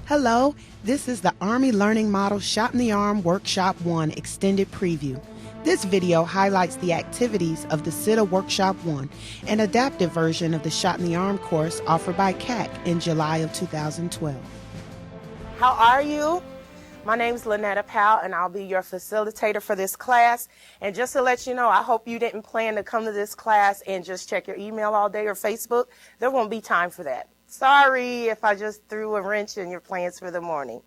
Hello, this is the Army Learning Model Shot in the Arm Workshop 1 Extended Preview. This video highlights the activities of the CITA Workshop 1, an adaptive version of the Shot in the Arm course offered by CAC in July of 2012. How are you? My name is Lynetta Powell, and I'll be your facilitator for this class. And just to let you know, I hope you didn't plan to come to this class and just check your email all day or Facebook. There won't be time for that. Sorry if I just threw a wrench in your plans for the morning.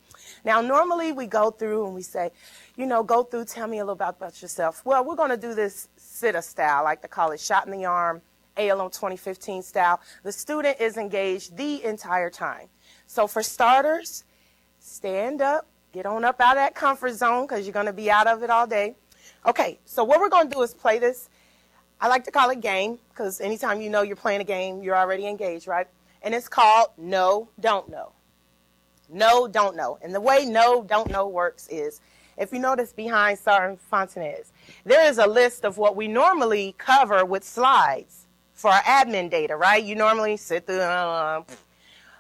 Now, normally we go through and we say, go through, tell me a little about yourself. Well, we're going to do this CITA style, I like to call it Shot in the Arm, ALM 2015 style. The student is engaged the entire time. So for starters, stand up, get on up out of that comfort zone because you're going to be out of it all day. Okay, so what we're going to do is play this. I like to call it game because anytime you know you're playing a game, you're already engaged, right? And it's called No, Don't Know. No, Don't Know. And the way No, Don't Know works is, if you notice behind Sergeant Fontanez, there is a list of what we normally cover with slides for our admin data, right? You normally sit through,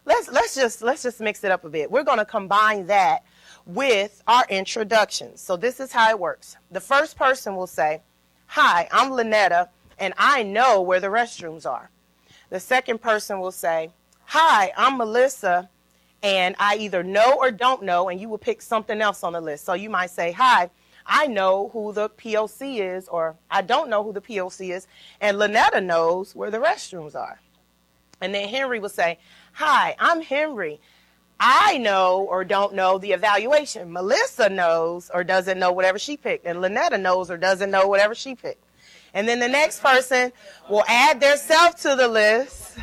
let's just mix it up a bit. We're going to combine that with our introductions. So this is how it works. The first person will say, "Hi, I'm Lynetta, and I know where the restrooms are." The second person will say, "Hi, I'm Melissa, and I either know or don't know," and you will pick something else on the list. So you might say, "Hi, I know who the POC is," or "I don't know who the POC is, and Lynetta knows where the restrooms are." And then Henry will say, "Hi, I'm Henry. I know or don't know the evaluation. Melissa knows or doesn't know whatever she picked, and Lynetta knows or doesn't know whatever she picked." And then the next person will add their self to the list.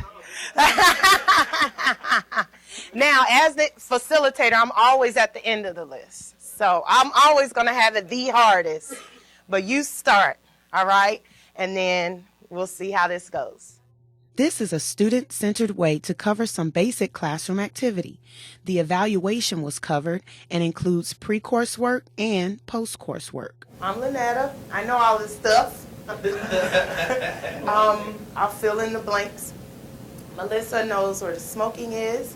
Now, as the facilitator, I'm always at the end of the list. So I'm always going to have it the hardest. But you start, all right? And then we'll see how this goes. This is a student-centered way to cover some basic classroom activity. The evaluation was covered and includes pre-coursework and post-coursework. I'm Lynetta. I know all this stuff. I'll fill in the blanks. Melissa knows where the smoking is.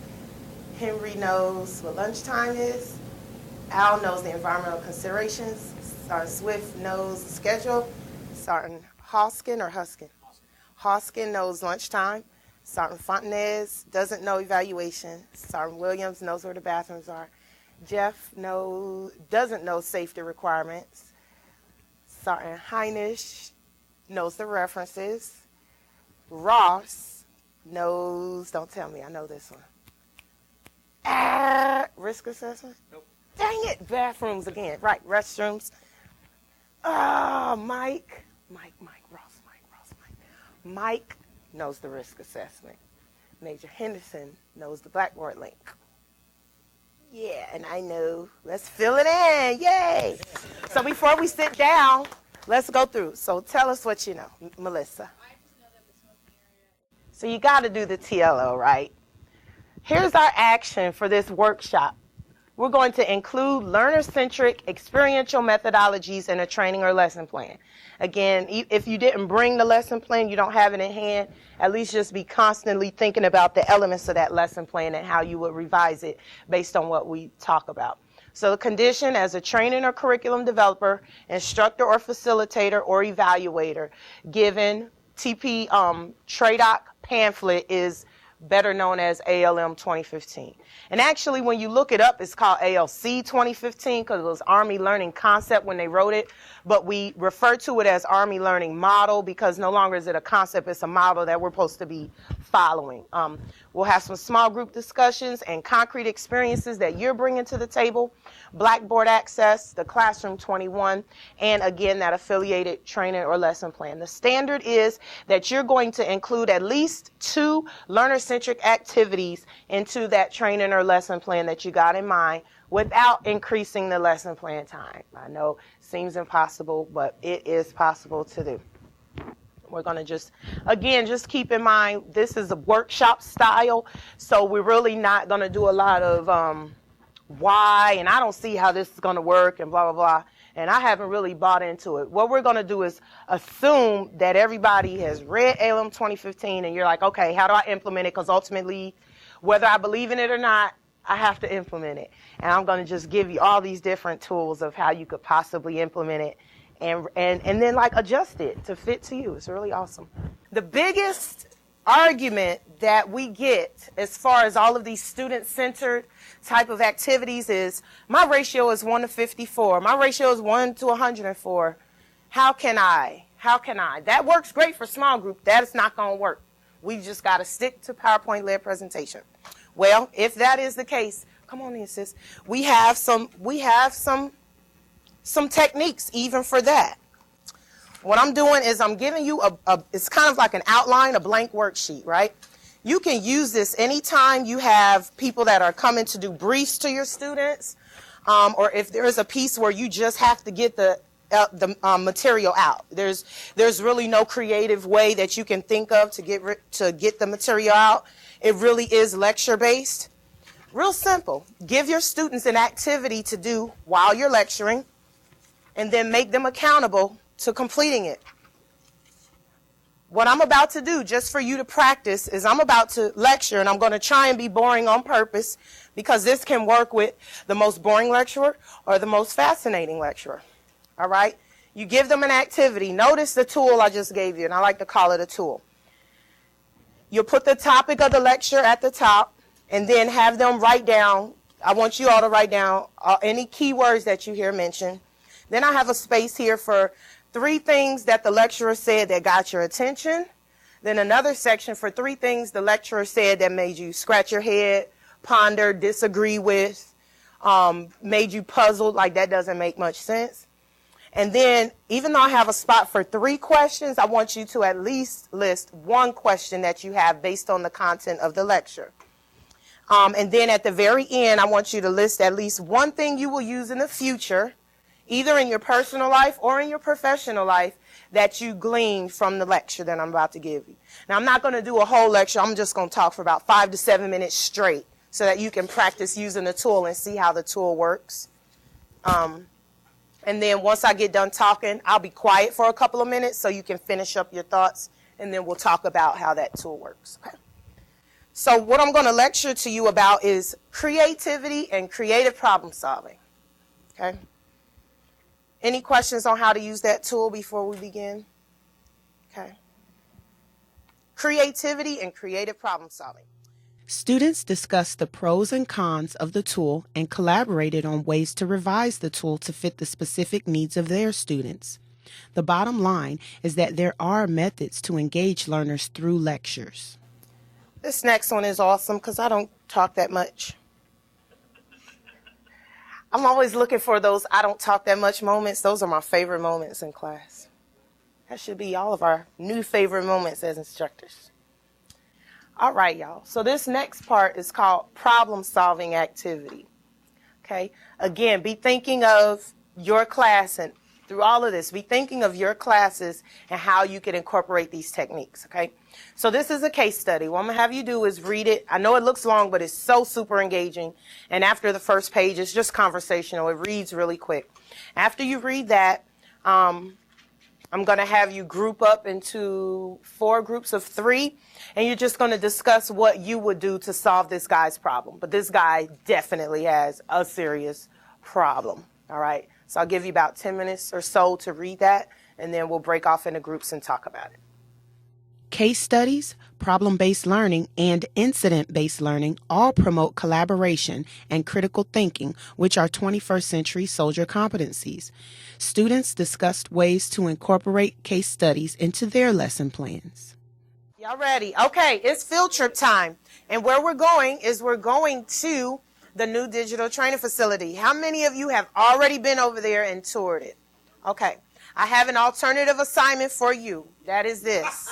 Henry knows what lunchtime is. Al knows the environmental considerations. Sergeant Swift knows the schedule. Sergeant Hoskin knows lunchtime. Sergeant Fontanez doesn't know evaluation. Sergeant Williams knows where the bathrooms are. Jeff doesn't know safety requirements. Sergeant Heinisch knows the references. Ross knows, don't tell me, I know this one. Risk assessment? Nope. Dang it, bathrooms again. Right, restrooms. Mike knows the risk assessment. Major Henderson knows the Blackboard link. Yeah, and I know. Let's fill it in. Yay! So before we sit down, let's go through. So tell us what you know, Melissa. I just know that the smoking area. So you got to do the TLO, right? Here's our action for this workshop. We're going to include learner-centric experiential methodologies in a training or lesson plan. Again, if you didn't bring the lesson plan, you don't have it in hand, at least just be constantly thinking about the elements of that lesson plan and how you would revise it based on what we talk about. So the condition as a training or curriculum developer, instructor or facilitator or evaluator, given TP TRADOC pamphlet is better known as ALM 2015. And actually, when you look it up, it's called ALC 2015 because it was Army Learning Concept when they wrote it. But we refer to it as Army Learning Model because no longer is it a concept, it's a model that we're supposed to be following. We'll have some small group discussions and concrete experiences that you're bringing to the table, Blackboard access, the Classroom 21, and again, that affiliated training or lesson plan. The standard is that you're going to include at least 2 learner-centric activities into that training or lesson plan that you got in mind without increasing the lesson plan time. I know it seems impossible, but it is possible to do. We're going to just keep in mind, this is a workshop style, so we're really not going to do a lot of why, and I don't see how this is going to work, and blah, blah, blah, and I haven't really bought into it. What we're going to do is assume that everybody has read ALM 2015, and you're like, okay, how do I implement it? Because ultimately, whether I believe in it or not, I have to implement it. And I'm going to just give you all these different tools of how you could possibly implement it and then like adjust it to fit to you. It's really awesome. The biggest argument that we get as far as all of these student-centered type of activities is, my ratio is 1 to 54. My ratio is 1 to 104. How can I? That works great for small group. That is not going to work. We just got to stick to PowerPoint-led presentation. Well, if that is the case, come on in, sis. We have some techniques even for that. What I'm doing is I'm giving you it's kind of like an outline, a blank worksheet, right? You can use this anytime you have people that are coming to do briefs to your students, or if there is a piece where you just have to get the material out. There's really no creative way that you can think of to get the material out. It really is lecture based. Real simple. Give your students an activity to do while you're lecturing, and then make them accountable to completing it. What I'm about to do, just for you to practice, is I'm about to lecture, and I'm going to try and be boring on purpose, because this can work with the most boring lecturer or the most fascinating lecturer. All right? You give them an activity. Notice the tool I just gave you, and I like to call it a tool. You'll put the topic of the lecture at the top, and then have them write down. I want you all to write down any keywords that you hear mentioned. Then I have a space here for 3 things that the lecturer said that got your attention. Then another section for 3 things the lecturer said that made you scratch your head, ponder, disagree with, made you puzzled, like that doesn't make much sense. And then, even though I have a spot for 3 questions, I want you to at least list 1 question that you have based on the content of the lecture. And then at the very end, I want you to list at least 1 thing you will use in the future, either in your personal life or in your professional life, that you gleaned from the lecture that I'm about to give you. Now, I'm not going to do a whole lecture. I'm just going to talk for about 5 to 7 minutes straight so that you can practice using the tool and see how the tool works. And then once I get done talking, I'll be quiet for a couple of minutes so you can finish up your thoughts, and then we'll talk about how that tool works. Okay? So what I'm going to lecture to you about is creativity and creative problem solving. Okay? Any questions on how to use that tool before we begin? Okay. Creativity and creative problem solving. Students discussed the pros and cons of the tool and collaborated on ways to revise the tool to fit the specific needs of their students. The bottom line is that there are methods to engage learners through lectures. This next one is awesome because I don't talk that much. I'm always looking for those I don't talk that much moments. Those are my favorite moments in class. That should be all of our new favorite moments as instructors. All right, y'all. So this next part is called problem-solving activity. Okay? Again, be thinking of your class, and through all of this, be thinking of your classes and how you can incorporate these techniques. Okay? So this is a case study. What I'm going to have you do is read it. I know it looks long, but it's so super engaging. And after the first page, it's just conversational. It reads really quick. After you read that, I'm going to have you group up into 4 groups of 3, and you're just going to discuss what you would do to solve this guy's problem. But this guy definitely has a serious problem, all right? So I'll give you about 10 minutes or so to read that, and then we'll break off into groups and talk about it. Case studies, problem-based learning, and incident-based learning all promote collaboration and critical thinking, which are 21st century soldier competencies. Students discussed ways to incorporate case studies into their lesson plans. Y'all ready? Okay, it's field trip time. And where we're going is we're going to the new digital training facility. How many of you have already been over there and toured it? Okay, I have an alternative assignment for you. That is this.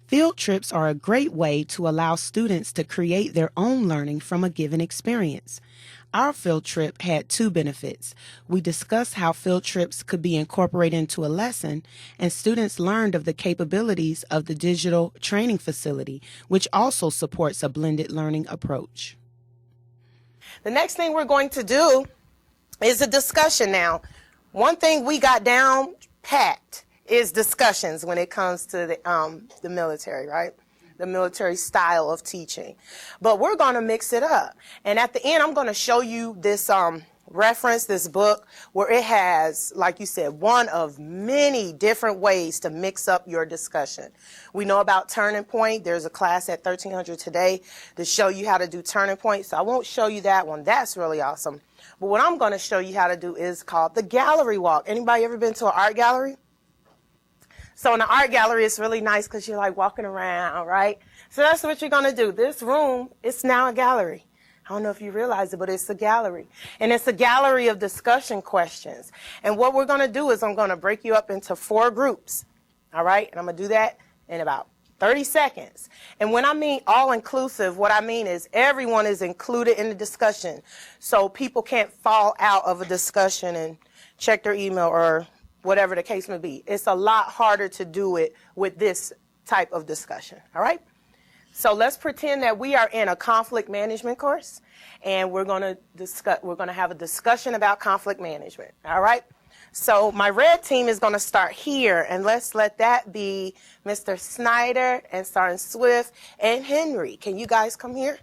Field trips are a great way to allow students to create their own learning from a given experience. Our field trip had 2 benefits. We discussed how field trips could be incorporated into a lesson, and students learned of the capabilities of the digital training facility, which also supports a blended learning approach. The next thing we're going to do is a discussion now. One thing we got down packed is discussions when it comes to the military, right? the military style of teaching. But we're going to mix it up. And at the end, I'm going to show you this reference, this book, where it has, like you said, one of many different ways to mix up your discussion. We know about turning point. There's a class at 1300 today to show you how to do turning point. So I won't show you that one. That's really awesome. But what I'm going to show you how to do is called the gallery walk. Anybody ever been to an art gallery? So in the art gallery, it's really nice because you're like walking around, right? So that's what you're going to do. This room, it's now a gallery. I don't know if you realize it, but it's a gallery. And it's a gallery of discussion questions. And what we're going to do is I'm going to break you up into 4 groups, all right? And I'm going to do that in about 30 seconds. And when I mean all-inclusive, what I mean is everyone is included in the discussion. So people can't fall out of a discussion and check their email or whatever the case may be. It's a lot harder to do it with this type of discussion, all right? So let's pretend that we are in a conflict management course, and we're going to have a discussion about conflict management, all right? So my red team is going to start here, and let's let that be Mr. Snyder and Sergeant Swift and Henry. Can you guys come here?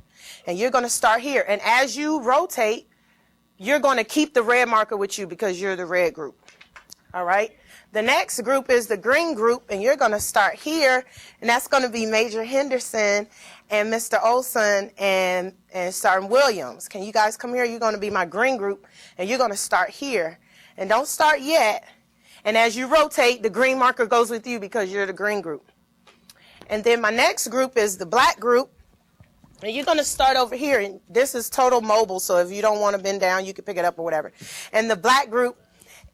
And you're going to start here. And as you rotate, you're going to keep the red marker with you because you're the red group, all right? The next group is the green group, and you're going to start here, and that's going to be Major Henderson and Mr. Olson and Sergeant Williams. Can you guys come here? You're going to be my green group, and you're going to start here. And don't start yet. And as you rotate, the green marker goes with you because you're the green group. And then my next group is the black group, and you're going to start over here. And this is total mobile, so if you don't want to bend down, you can pick it up or whatever. And the black group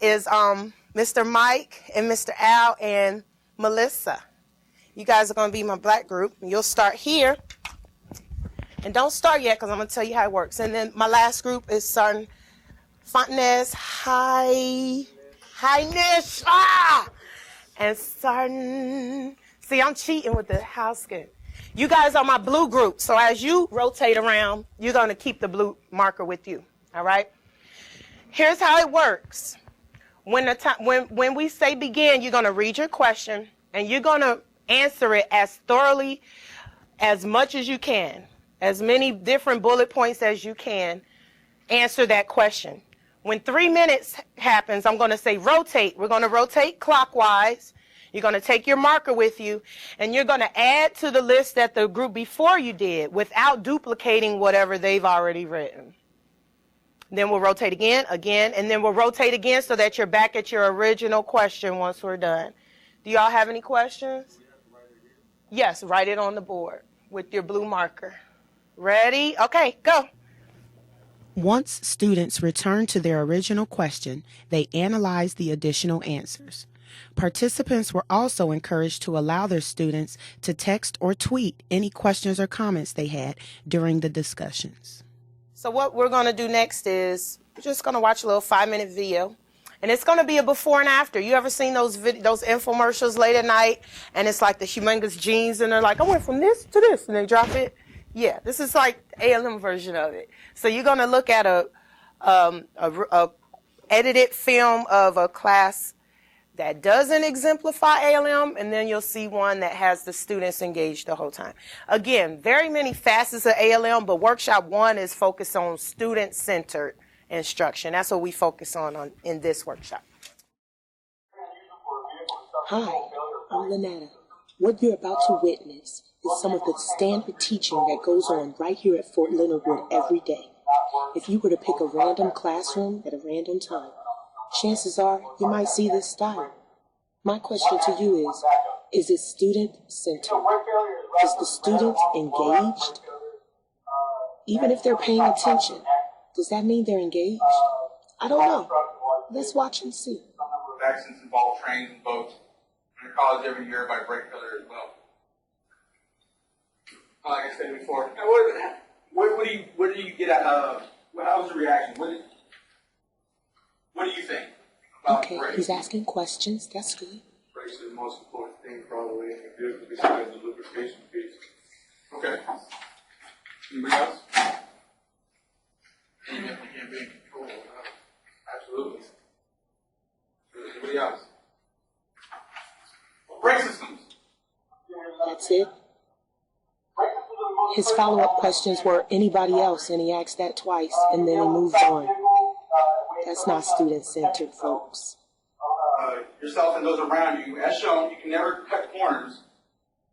is Mr. Mike and Mr. Al and Melissa. You guys are going to be my black group. And you'll start here. And don't start yet because I'm going to tell you how it works. And then my last group is Sergeant Fontenez Highness. And Sergeant. See, I'm cheating with the house skin. You guys are my blue group. So as you rotate around, you're going to keep the blue marker with you. All right? Here's how it works. When we say begin, you're going to read your question, and you're going to answer it as thoroughly, as much as you can, as many different bullet points as you can, answer that question. When 3 minutes happens, I'm going to say rotate. We're going to rotate clockwise. You're going to take your marker with you, and you're going to add to the list that the group before you did without duplicating whatever they've already written. Then we'll rotate again, and then we'll rotate again so that you're back at your original question once we're done. Do y'all have any questions? Yes, write it on the board with your blue marker. Ready? Okay, go. Once students return to their original question, they analyze the additional answers. Participants were also encouraged to allow their students to text or tweet any questions or comments they had during the discussions. So what we're going to do next is we're just going to watch a little 5-minute video. And it's going to be a before and after. You ever seen those infomercials late at night? And it's like the humongous jeans, and they're like, I went from this to this, and they drop it. Yeah, this is like ALM version of it. So you're going to look at a edited film of a class that doesn't exemplify ALM, and then you'll see one that has the students engaged the whole time. Again, very many facets of ALM, but Workshop 1 is focused on student-centered instruction. That's what we focus on in this workshop. Hi, I'm Lynetta. What you're about to witness is some of the standard teaching that goes on right here at Fort Leonard Wood every day. If you were to pick a random classroom at a random time, chances are you might see this style. My question to you is it student-centered? Is the student engaged? Even if they're paying attention, does that mean they're engaged? I don't know. Let's watch and see. Accidents involve trains and boats. And college every year by brake failure as well. Like I said before, what do you get at? How was the reaction? What do you think about Okay, brakes? he's asking questions. That's good. Brakes are the most important thing probably in the vehicle besides the lubrication piece. Okay. Anybody else? You definitely can't be in control. Absolutely. Anybody else? Brake systems. That's it. His follow-up questions were, anybody else? And he asked that twice, and then he moved on. That's not student-centered, folks. Yourself and those around you, as shown, you can never cut corners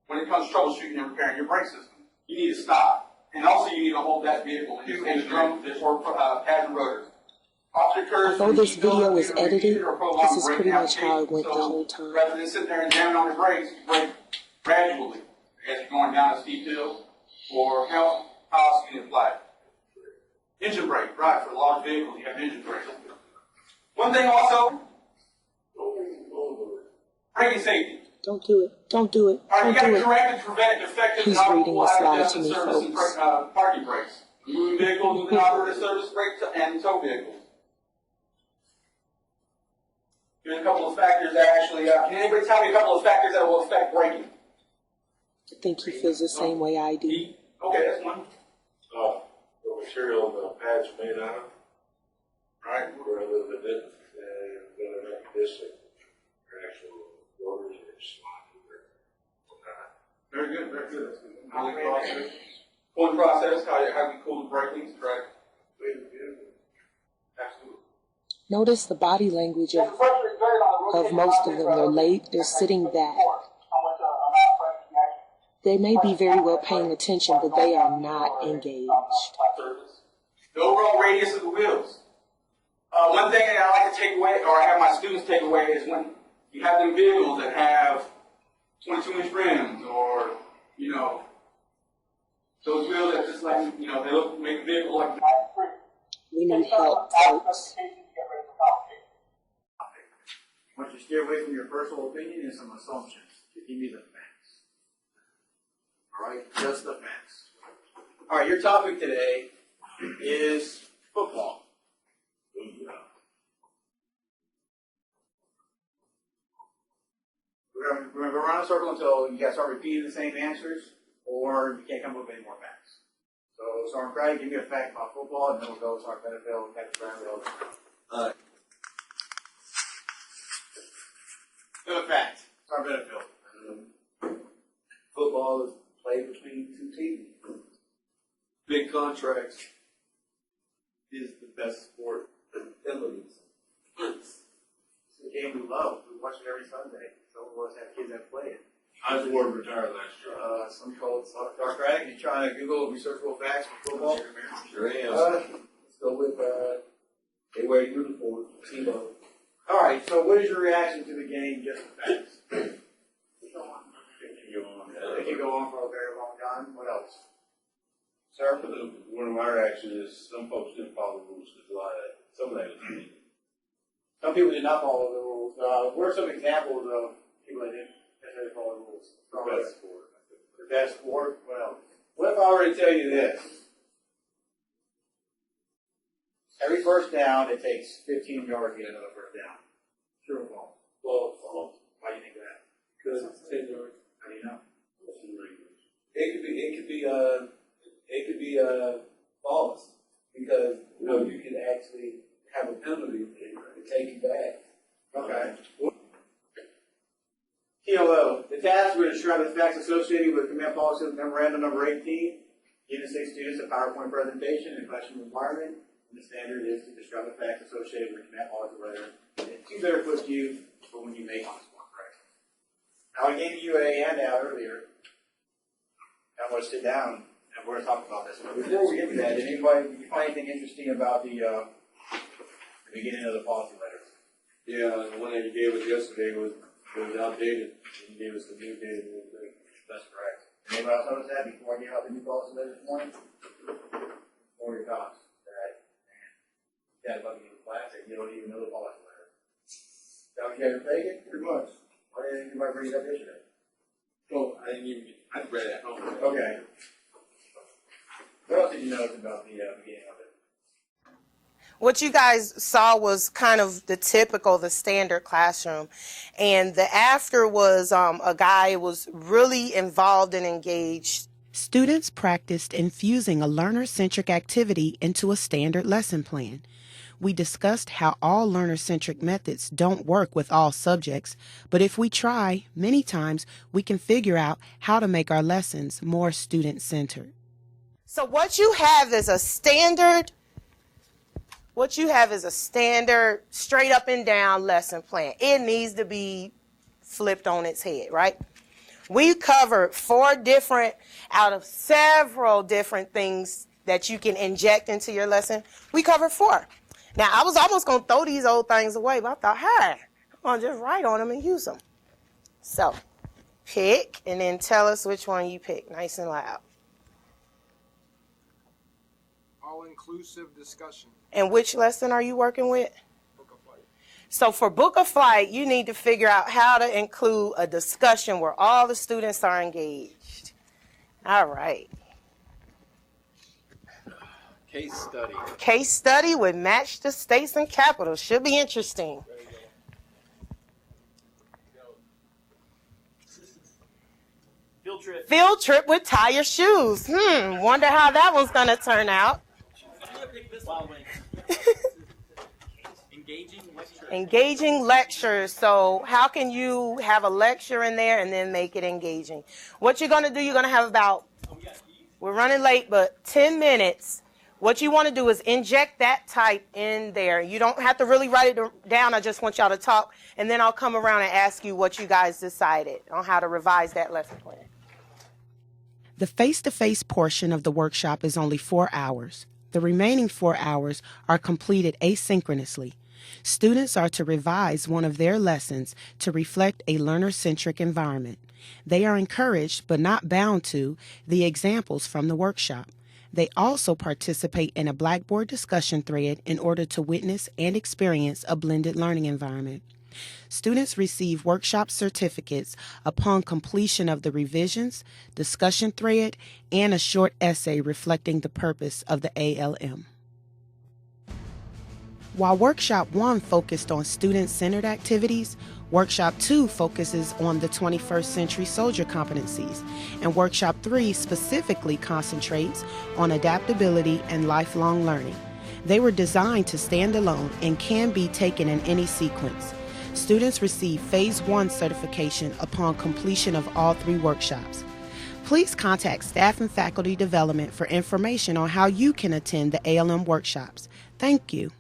when it comes to troubleshooting and repairing your brake system. You need to stop. And also you need to hold that vehicle in the drum or pads and rotors. Although this video is edited, this is pretty much how it went the whole time. Rather than sitting there and jamming on the brakes, you brake gradually as you're going down a steep hill or how else you can apply it. Engine brake, right, for large vehicles you have engine brake. One thing also, braking safety. Don't do it. Don't do it. All right, you Don't got do to it. correct and prevent defective He's and reading the slide to me, service and folks. parking brakes. Moving vehicles with an operator service brake and tow vehicles. Here's a couple of factors that actually, can anybody tell me a couple of factors that will affect braking? I think he feels the same way I do. Okay, that's one. The material the pads are made out of. Right. We're a little bit different than a condition. They're actual rotors and slot. Very good, very good. That's good. Cooling process, how you cool the brakings, correct? Absolutely. Notice the body language of most of them. They're late. They're sitting back. They may be very well paying attention, but they are not engaged. The overall radius of the wheels. One thing that I like to take away, or I have my students take away, is when you have them vehicles that have 22-inch rims, or, those wheels that just like, they look, make a vehicle like We need help, folks. I want you to steer away from your personal opinion and some assumptions. Give me the facts. All right, just the facts. All right, your topic today is football. We're going to go around a circle until you guys start repeating the same answers, or you can't come up with any more facts. So, Sergeant Craddock, give me a fact about football, and then we'll go to Sergeant Bennefield, Captain Brownfield. Another fact, Sergeant Bennefield. Football is played between two teams. Big contracts is the best sport. Abilities. It's a game we love. We watch it every Sunday. Some of us have kids that play it. I was born retired last year. Some call it Sergeant Craddock. You trying to Google researchable facts for football? Sure am. Let's go with they wear uniforms. Tebow. All right. So, what is your reaction to the game? Just the facts. It can go on for a very long time. What else? Sir? One of my reactions is some folks didn't follow the rules because some of that is illegal. Some people did not follow the rules. What are some examples of people that didn't necessarily follow the rules? Best sport. The best sport? What else? What if I were to tell you this? Every first down, it takes 15 yards to get another first down. True or false? False. Why do you think that? Because it's 10 yards. How do you know? It could be false because you can actually have a penalty to take you back. Okay. TLO. The task will describe the facts associated with Command Policy Memorandum Number 18. Given 6 students a PowerPoint presentation in a classroom environment. And the standard is to describe the facts associated with Command Policy letter. And 2 better put you for when you make on the spot correction. Now, I gave you a handout earlier. I'm going to sit down and we're going to talk about this. But before we get to that, did you find anything interesting about the beginning of the policy letter? Yeah, the one that you gave us yesterday was outdated. You gave us the new data. That's correct. Anybody else notice that before I gave out the new policy letter this morning? What were your thoughts? Dad let me in class and you don't even know the policy letter. Is that what you guys are taking? Pretty much. Why didn't you bring it up yesterday? Oh, I read it at home. Okay. What else did you notice about the beginning of it? What you guys saw was kind of the typical, the standard classroom. And the after was a guy who was really involved and engaged. Students practiced infusing a learner-centric activity into a standard lesson plan. We discussed how all learner-centric methods don't work with all subjects, but if we try, many times we can figure out how to make our lessons more student-centered. So what you have is a standard straight up and down lesson plan. It needs to be flipped on its head, right? We covered 4 different out of several different things that you can inject into your lesson. We covered 4. Now, I was almost going to throw these old things away, but I thought, hey, I'm going to just write on them and use them. So, pick, and then tell us which one you pick, nice and loud. All-inclusive discussion. And which lesson are you working with? Book of Flight. So for Book of Flight, you need to figure out how to include a discussion where all the students are engaged. All right. Case study. Case study would match the states and capitals. Should be interesting. There you go. Field trip. Field trip with tie your shoes. Wonder how that one's going to turn out. Engaging lectures. So how can you have a lecture in there and then make it engaging? What you're going to do, you're going to have about, we're running late, but 10 minutes. What you want to do is inject that type in there. You don't have to really write it down. I just want y'all to talk, and then I'll come around and ask you what you guys decided on how to revise that lesson plan. The face-to-face portion of the workshop is only 4 hours. The remaining 4 hours are completed asynchronously. Students are to revise one of their lessons to reflect a learner-centric environment. They are encouraged, but not bound to, the examples from the workshop. They also participate in a Blackboard discussion thread in order to witness and experience a blended learning environment. Students receive workshop certificates upon completion of the revisions, discussion thread, and a short essay reflecting the purpose of the ALM. While Workshop 1 focused on student-centered activities, Workshop 2 focuses on the 21st century soldier competencies, and Workshop 3 specifically concentrates on adaptability and lifelong learning. They were designed to stand alone and can be taken in any sequence. Students receive Phase 1 certification upon completion of all 3 workshops. Please contact Staff and Faculty Development for information on how you can attend the ALM workshops. Thank you.